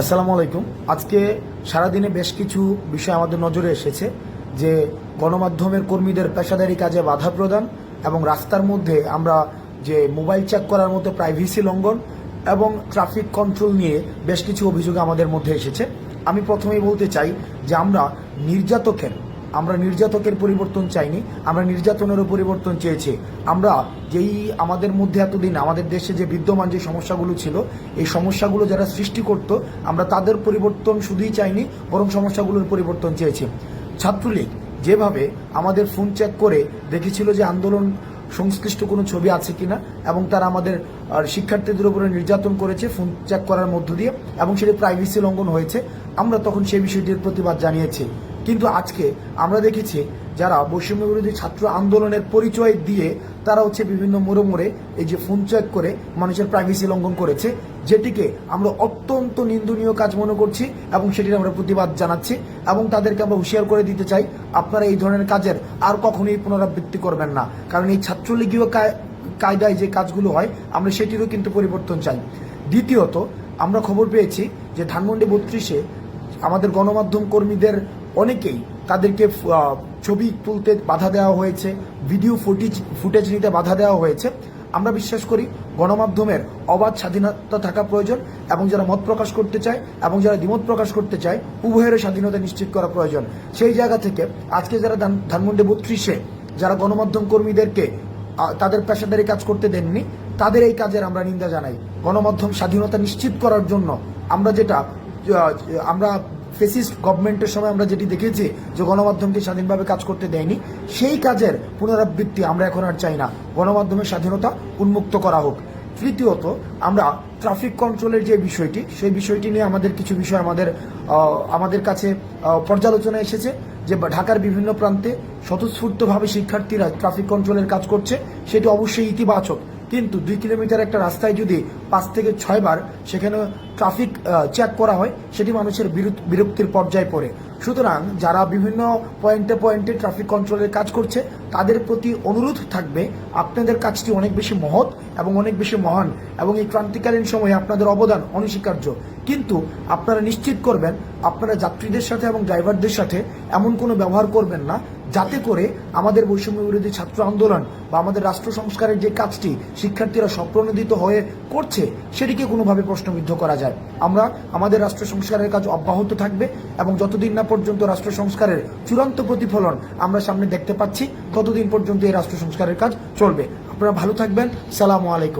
আসসালামু আলাইকুম। আজকে সারাদিনে বেশ কিছু বিষয় আমাদের নজরে এসেছে, যে গণমাধ্যমের কর্মীদের পেশাদারি কাজে বাধা প্রদান এবং রাস্তার মধ্যে আমরা যে মোবাইল চেক করার মতো প্রাইভেসি লঙ্ঘন এবং ট্রাফিক কন্ট্রোল নিয়ে বেশ কিছু অভিযোগ আমাদের মধ্যে এসেছে। আমি প্রথমেই বলতে চাই যে আমরা নির্যাতকের পরিবর্তন চাইনি, আমরা নির্যাতনেরও পরিবর্তন চেয়েছি। আমরা যেই আমাদের মধ্যে এতদিন আমাদের দেশে যে বিদ্যমান যে সমস্যাগুলো ছিল, এই সমস্যাগুলো যারা সৃষ্টি করত, আমরা তাদের পরিবর্তন শুধুই চাইনি, বরং সমস্যাগুলোর পরিবর্তন চেয়েছি। ছাত্রলীগ যেভাবে আমাদের ফোন চেক করে দেখেছিল যে আন্দোলন সংশ্লিষ্ট কোনো ছবি আছে কিনা, এবং তারা আমাদের শিক্ষার্থীদের উপরে নির্যাতন করেছে ফোন চেক করার মধ্য দিয়ে, এবং সেটি প্রাইভেসি লঙ্ঘন হয়েছে, আমরা তখন সেই বিষয়টির প্রতিবাদ জানিয়েছি। কিন্তু আজকে আমরা দেখেছি যারা বৈষম্য বিরোধী ছাত্র আন্দোলনের পরিচয় দিয়ে তারা বিভিন্ন মোড়ে এই যে ফোন চেক করে মানুষের প্রাইভেসি লঙ্ঘন করেছে, যেটিকে আমরা অত্যন্ত নিন্দনীয় কাজ মনে করছি এবং সেটির আমরা প্রতিবাদ জানাচ্ছি এবং তাদেরকে আমরা হুঁশিয়ার করে দিতে চাই, আপনারা এই ধরনের কাজের আর কখনোই পুনরাবৃত্তি করবেন না। কারণ এই ছাত্রলীগীয় কায়দায় যে কাজগুলো হয়, আমরা সেটিরও কিন্তু পরিবর্তন চাই। দ্বিতীয়ত, আমরা খবর পেয়েছি যে ধানমন্ডি 32-এ আমাদের গণমাধ্যম কর্মীদের অনেকেই তাদেরকে ছবি তুলতে বাধা দেওয়া হয়েছে, ভিডিও ফুটেজ নিতে বাধা দেওয়া হয়েছে। আমরা বিশ্বাস করি গণমাধ্যমের অবাধ স্বাধীনতা থাকা প্রয়োজন, এবং যারা মত প্রকাশ করতে চায় এবং যারা দ্বিমত প্রকাশ করতে চায়, উভয়ের স্বাধীনতা নিশ্চিত করা প্রয়োজন। সেই জায়গা থেকে আজকে যারা ধানমন্ডি 32-এ যারা গণমাধ্যম কর্মীদেরকে তাদের পেশাদারি কাজ করতে দেননি, তাদের এই কাজের আমরা নিন্দা জানাই। গণমাধ্যম স্বাধীনতা নিশ্চিত করার জন্য আমরা ফেসিস্ট গভর্নমেন্টের সময় আমরা যেটি দেখেছি যে গণমাধ্যমকে স্বাধীনভাবে কাজ করতে দেয়নি, সেই কাজের পুনরাবৃত্তি আমরা এখন আর চাই না। গণমাধ্যমের স্বাধীনতা উন্মুক্ত করা হোক। তৃতীয়ত, আমরা ট্রাফিক কন্ট্রোলের যে বিষয়টি, সেই বিষয়টি নিয়ে আমাদের কিছু বিষয় আমাদের কাছে পর্যালোচনা এসেছে, যে ঢাকার বিভিন্ন প্রান্তে স্বতঃস্ফূর্তভাবে শিক্ষার্থীরা ট্রাফিক কন্ট্রোলের কাজ করছে, সেটি অবশ্যই ইতিবাচক। কিন্তু 2 কিলোমিটার একটা রাস্তায় যদি 5 থেকে 6 বার সেখানে ট্রাফিক চেক করা হয়, সেটি মানুষের বিরক্তির পর্যায়ে পড়ে। সুতরাং যারা বিভিন্ন পয়েন্টে ট্রাফিক কন্ট্রোলের কাজ করছে, তাদের প্রতি অনুরোধ থাকবে, আপনাদের কাজটি অনেক বেশি মহৎ এবং অনেক বেশি মহান, এবং এই ক্রান্তিকালীন সময়ে আপনাদের অবদান অনস্বীকার্য। কিন্তু আপনারা নিশ্চিত করবেন আপনারা যাত্রীদের সাথে এবং ড্রাইভারদের সাথে এমন কোনো ব্যবহার করবেন না যাতে করে আমাদের বৈষম্য বিরোধী ছাত্র আন্দোলন বা আমাদের রাষ্ট্র সংস্কারের যে কাজটি শিক্ষার্থীরা স্বপ্রণোদিত হয়ে করছে, সেটিকে কোনোভাবে প্রশ্নবিদ্ধ করা যায়। আমরা আমাদের রাষ্ট্র সংস্কারের কাজ অব্যাহত থাকবে, এবং যতদিন না পর্যন্ত রাষ্ট্র সংস্কারের চূড়ান্ত প্রতিফলন আমরা সামনে দেখতে পাচ্ছি, ততদিন পর্যন্ত এই রাষ্ট্র সংস্কারের কাজ চলবে। আপনারা ভালো থাকবেন। সালামু আলাইকুম।